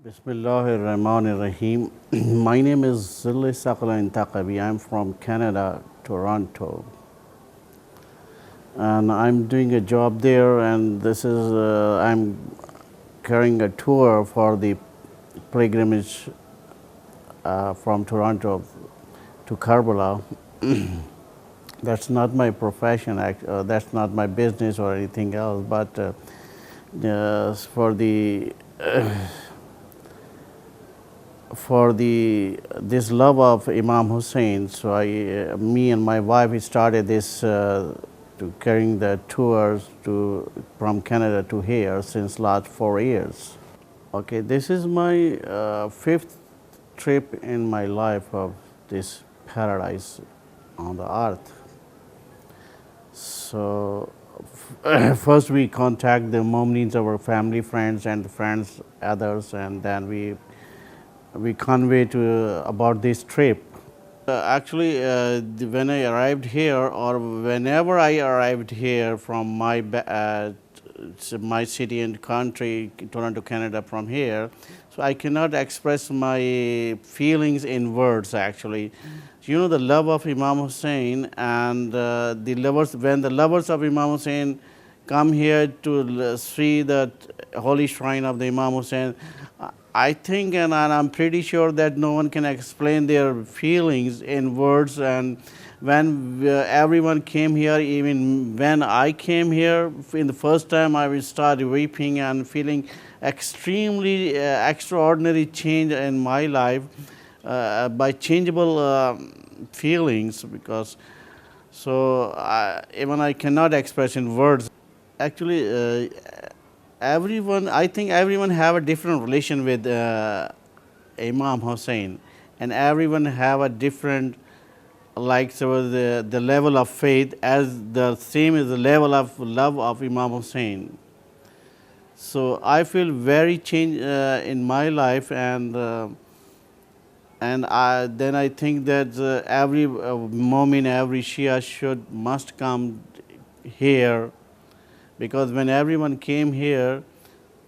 Bismillahirrahmanirrahim. My name is Zille Saqlain Taqvi. I'm from Canada, Toronto. And I'm doing a job there, and I'm carrying a tour for the pilgrimage from Toronto to Karbala. That's not my profession, that's not my business or anything else, but for the this love of Imam Hussein, so me and my wife, we started this to carrying the tours from Canada to here since last 4 years. Okay, this is my fifth trip in my life of this paradise on the earth. So first we contact the Momnins, our family, friends, and friends, others, and then we convey to about this trip. Actually, when I arrived here, or whenever I arrived here from my city and country, Toronto, Canada, from here, so I cannot express my feelings in words. Actually, you know, the love of Imam Hussein and when the lovers of Imam Hussein come here to see the holy shrine of the Imam Hussein, I think, and I'm pretty sure that no one can explain their feelings in words. And when everyone came here, even when I came here in the first time, I will start weeping and feeling extremely extraordinary change in my life by changeable feelings, because even I cannot express in words. Actually, I think everyone have a different relation with Imam Hussein, and everyone have a different, like, so the level of faith as the same as the level of love of Imam Hussein. So I feel very change in my life, and then I think that every Mu'min, every Shia must come here, because when everyone came here,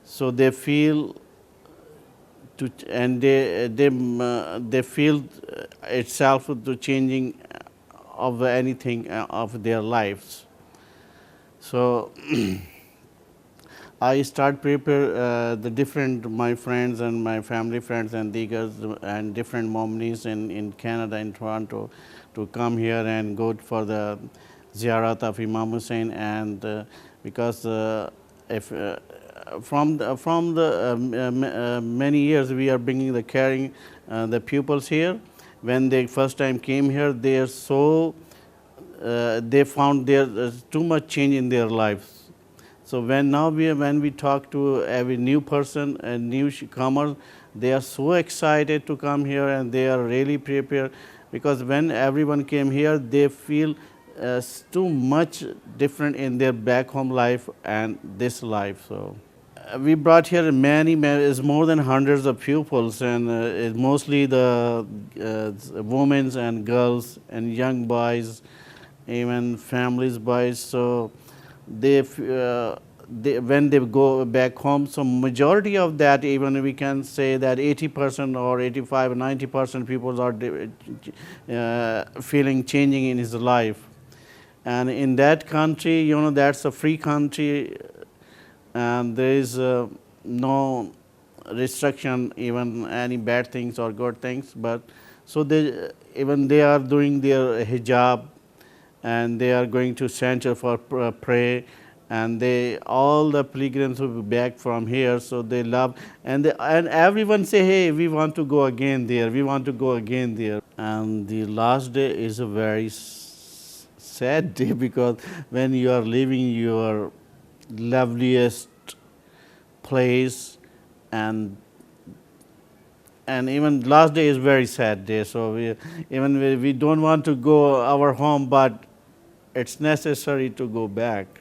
so they feel they feel itself to changing of anything of their lives. So I start prepare my friends and my family friends and diggers and different Momnis in Canada, in Toronto, to come here and go for the ziyarat of Imam Hussein. And because from the many years we are bringing carrying the pupils here. When they first time came here, they are so they found there's too much change in their lives. So when we talk to every new person and newcomer, they are so excited to come here, and they are really prepared, because when everyone came here, they feel too much different in their back home life and this life. So we brought here it's more than hundreds of pupils, and it's mostly the women and girls and young boys, even families boys. So when they go back home, so majority of that, even we can say that 80% or 85, 90% people are feeling changing in his life. And in that country, you know, that's a free country, and there is no restriction, even any bad things or good things. But so they are doing their hijab, and they are going to center for pray, and all the pilgrims will be back from here. So they love, and everyone say, hey, we want to go again there, we want to go again there. And the last day is a very sad day, because when you are leaving your loveliest place, and even last day is very sad day. So we don't want to go our home, but it's necessary to go back.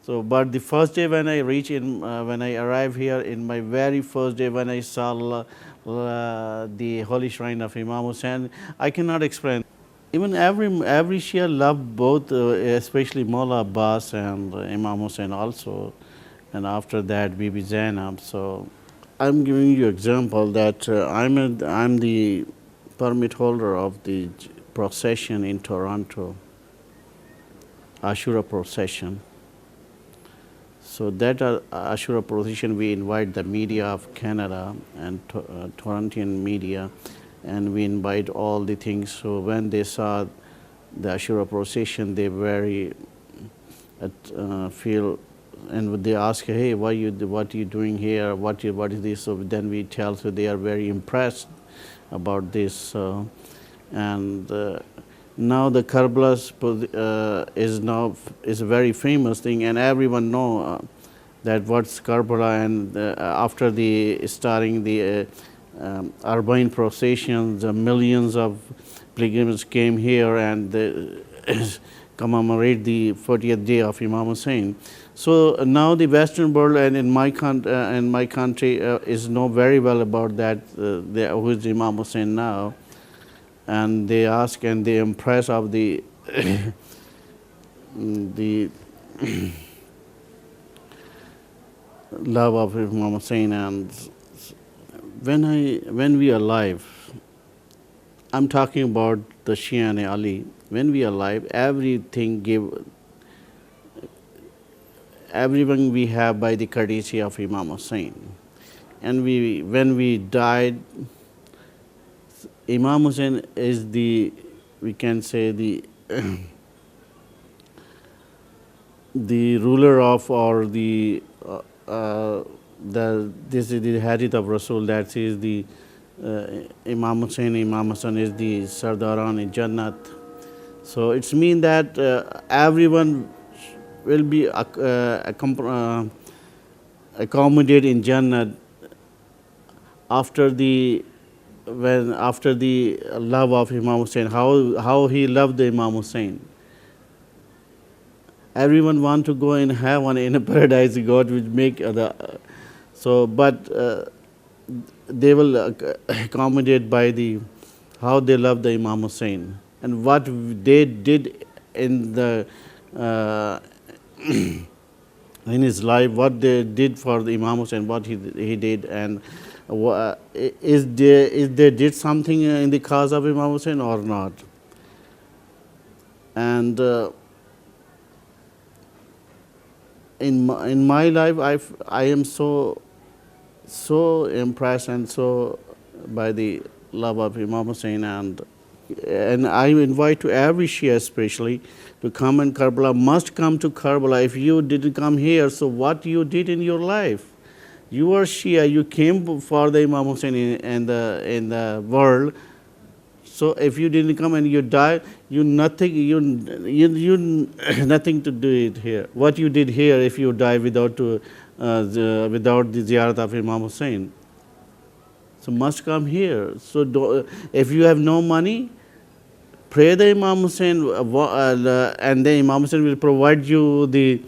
So, but the first day when when I arrived here, in my very first day when I saw the holy shrine of Imam Hussein, I cannot explain. Even every Shia loved both, especially Al-Abbas and Imam Hussein also, and after that Bibi Zainab. So I'm giving you example that I'm the permit holder of the procession in Toronto, Ashura procession. So that Ashura procession, we invite the media of Canada and Torontian media, and we invite all the things. So when they saw the Ashura procession, they very feel, and they ask, hey, what are you doing here? What is this? So then we tell, so they are very impressed about this. And now the Karbala is a very famous thing, and everyone know that what's Karbala. And after the starting the Arbaeen processions, millions of pilgrims came here and commemorate the 40th day of Imam Hussein. So now the Western world and in my country is know very well about that. Who is Imam Hussein now? And they ask and they impress of the the love of Imam Hussein. And when we are alive, I'm talking about the Shia and Ali. When we are alive, everything everyone we have by the courtesy of Imam Hussein. And when we died, Imam Hussein is the, we can say, the the ruler of, or this is the hadith of Rasul that says the Imam Hussein is the Sardaran in Jannat. So it's mean that everyone will be accommodated in Jannat after the love of Imam Hussein. How he loved the Imam Hussein. Everyone want to go in heaven, in a paradise. God will make but they will accommodate by the how they love the Imam Hussein and what they did in the in his life, what they did for the Imam Hussein, what he did, and is they did something in the cause of Imam Hussein or not. And in my life, I am so impressed and so by the love of Imam Hussein, and I invite to every Shia especially to come in Karbala, must come to Karbala. If you didn't come here, so what you did in your life? You are Shia, you came for the Imam Hussein in the world. So if you didn't come and you died, you nothing to do it here. What you did here if you die without the ziyarat of Imam Hussein? So must come here. So if you have no money, pray the Imam Hussein, and then Imam Hussein will provide you the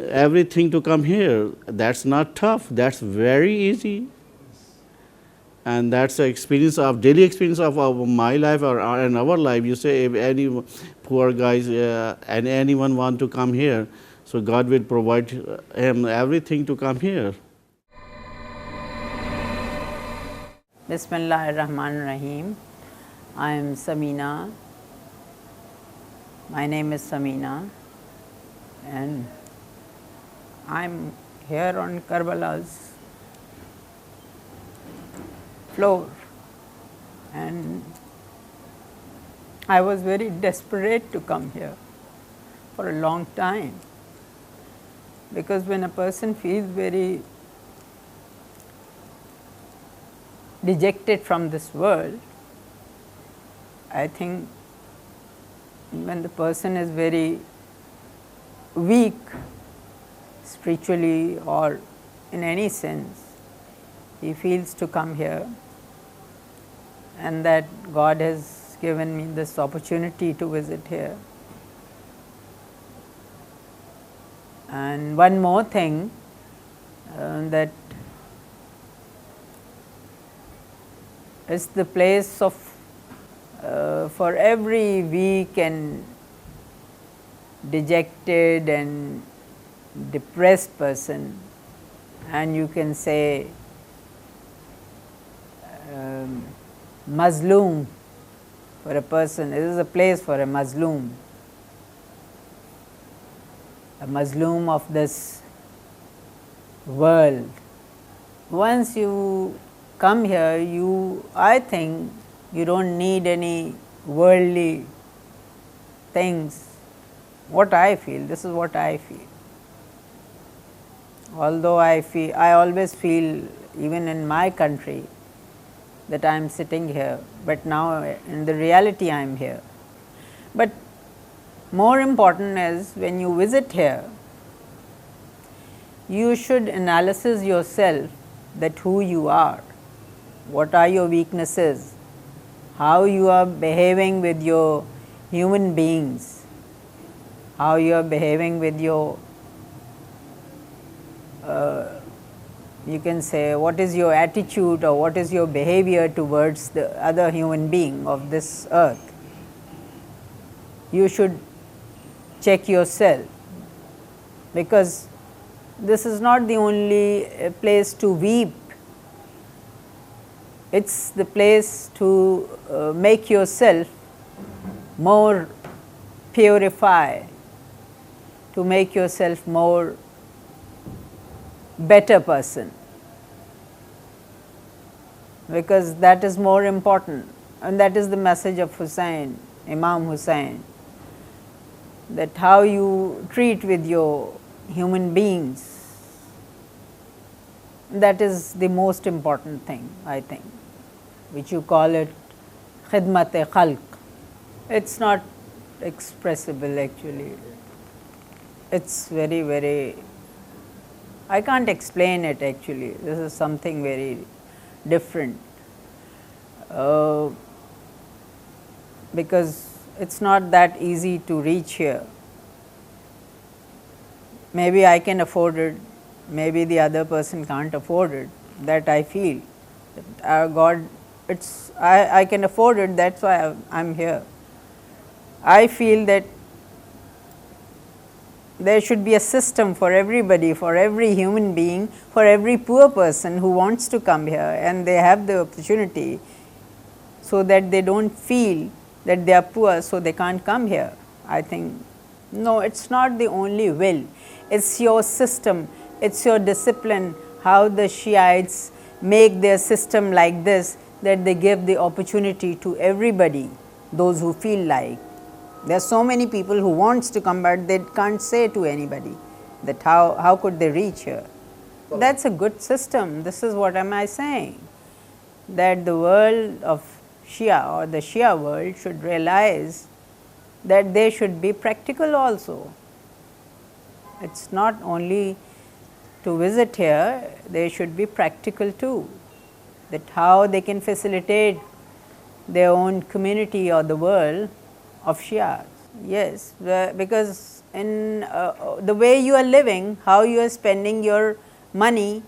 everything to come here. That's not tough. That's very easy. And that's the experience of daily experience of my life or in our life. You say if any poor guys and anyone want to come here, so God will provide him everything to come here. Bismillahirrahmanirrahim. I am Samina. My name is Samina, and I'm here on Karbala's floor, and I was very desperate to come here for a long time, because when a person feels very dejected from this world, I think when the person is very weak spiritually or in any sense, he feels to come here, and that God has given me this opportunity to visit here. And one more thing, that it's the place of for every weak and dejected and depressed person, and you can say mazloom for a person. This is a place for a mazloom of this world. Once you come here, I think you don't need any worldly things. What I feel, this is what I feel. Although I always feel, even in my country, that I am sitting here, but now in the reality I am here. But more important is, when you visit here, you should analyze yourself, that who you are, what are your weaknesses, how you are behaving with your human beings, how you are behaving with your you can say, what is your attitude or what is your behavior towards the other human being of this earth. You should check yourself, because this is not the only place to weep, it is the place to make yourself more purify, to make yourself more better person, because that is more important, and that is the message of Hussein, Imam Hussein, that how you treat with your human beings, that is the most important thing, I think, which you call it khidmat-e-khalq. It is not expressible actually, it is very, very, I can't explain it actually, this is something very different, because it is not that easy to reach here. Maybe I can afford it, maybe the other person can't afford it, that I feel. God, I can afford it, that is why I am here. I feel that there should be a system for everybody, for every human being, for every poor person who wants to come here, and they have the opportunity, so that they don't feel that they are poor, so they can't come here. I think, no, it is not the only will, it is your system, it is your discipline, how the Shiites make their system like this, that they give the opportunity to everybody, those who feel like. There are so many people who wants to come, but they can't say to anybody that how could they reach here. That is a good system. This is what am I saying, that the world of Shia, or the Shia world, should realize that they should be practical also. It is not only to visit here, they should be practical too, that how they can facilitate their own community or the world of Shias. Yes, because in the way you are living, how you are spending your money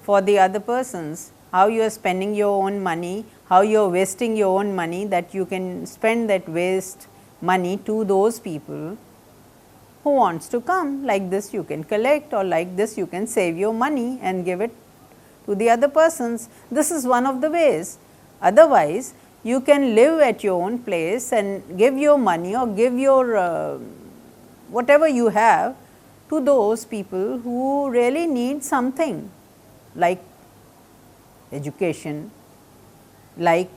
for the other persons, how you are spending your own money, how you are wasting your own money, that you can spend that waste money to those people who wants to come. Like this you can collect, or like this you can save your money and give it to the other persons. This is one of the ways. Otherwise, you can live at your own place and give your money or give your whatever you have to those people who really need something, like education, like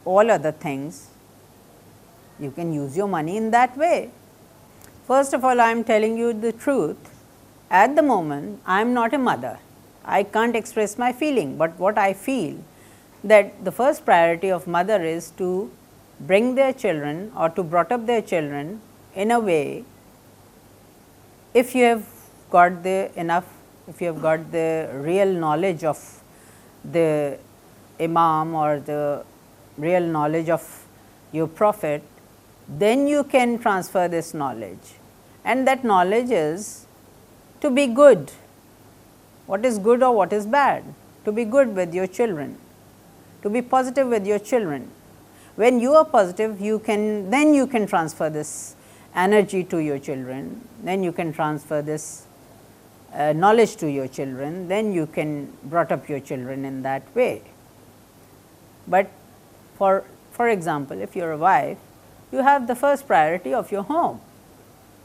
all other things. You can use your money in that way. First of all, I am telling you the truth. At the moment, I am not a mother. I can't express my feeling, but what I feel, that the first priority of mother is to bring their children or to brought up their children in a way, if you have got the enough, if you have got the real knowledge of the Imam or the real knowledge of your Prophet, then you can transfer this knowledge, and that knowledge is to be good. What is good or what is bad? To be good with your children, to be positive with your children. When you are positive, then you can transfer this energy to your children, then you can transfer this knowledge to your children, then you can brought up your children in that way. But for example, if you are a wife, you have the first priority of your home,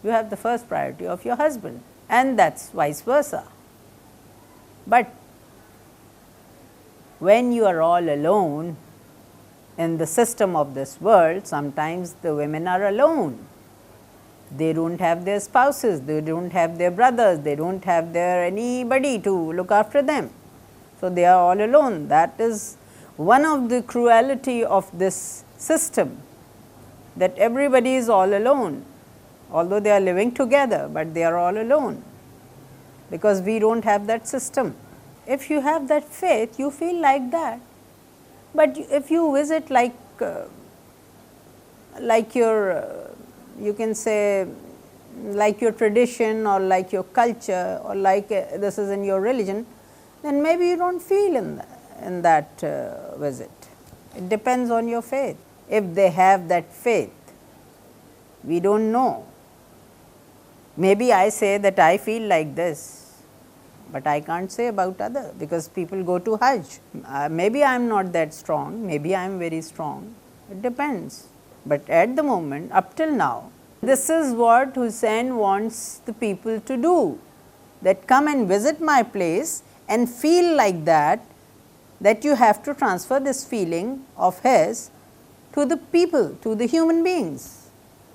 you have the first priority of your husband, and that is vice versa. But when you are all alone in the system of this world, sometimes the women are alone. They do not have their spouses, they do not have their brothers, they do not have their anybody to look after them. So, they are all alone. That is one of the cruelty of this system, that everybody is all alone, although they are living together, but they are all alone, because we do not have that system. If you have that faith, you feel like that, but if you visit like your you can say like your tradition or like your culture or like this is in your religion, then maybe you do not feel in that visit. It depends on your faith. If they have that faith, we do not know. Maybe I say that I feel like this, but I can't say about other, because people go to Hajj. Maybe I am not that strong, maybe I am very strong, it depends. But at the moment, up till now, this is what Hussein wants the people to do, that come and visit my place and feel like that you have to transfer this feeling of his to the people, to the human beings.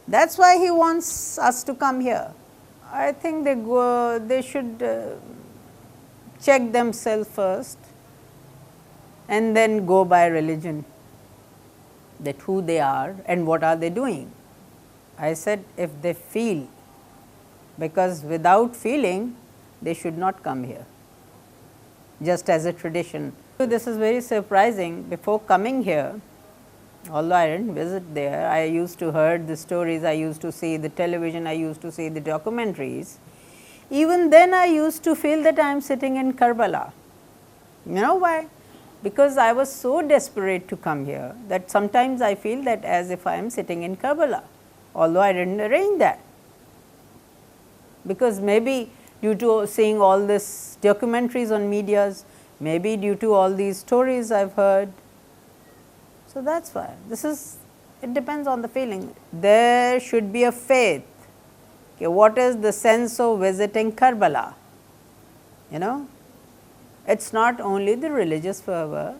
That is why he wants us to come here. I think they should check themselves first and then go by religion, that who they are and what are they doing. I said if they feel, because without feeling they should not come here, just as a tradition. So, this is very surprising. Before coming here, although I did not visit there, I used to heard the stories, I used to see the television, I used to see the documentaries. Even then I used to feel that I am sitting in Karbala. You know why? Because I was so desperate to come here that sometimes I feel that as if I am sitting in Karbala, although I did not arrange that. Because maybe due to seeing all this documentaries on medias, maybe due to all these stories I have heard. So, that is why this is, it depends on the feeling. There should be a faith. Okay, what is the sense of visiting Karbala? You know, it is not only the religious fervor,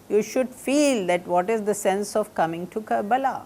you should feel that what is the sense of coming to Karbala.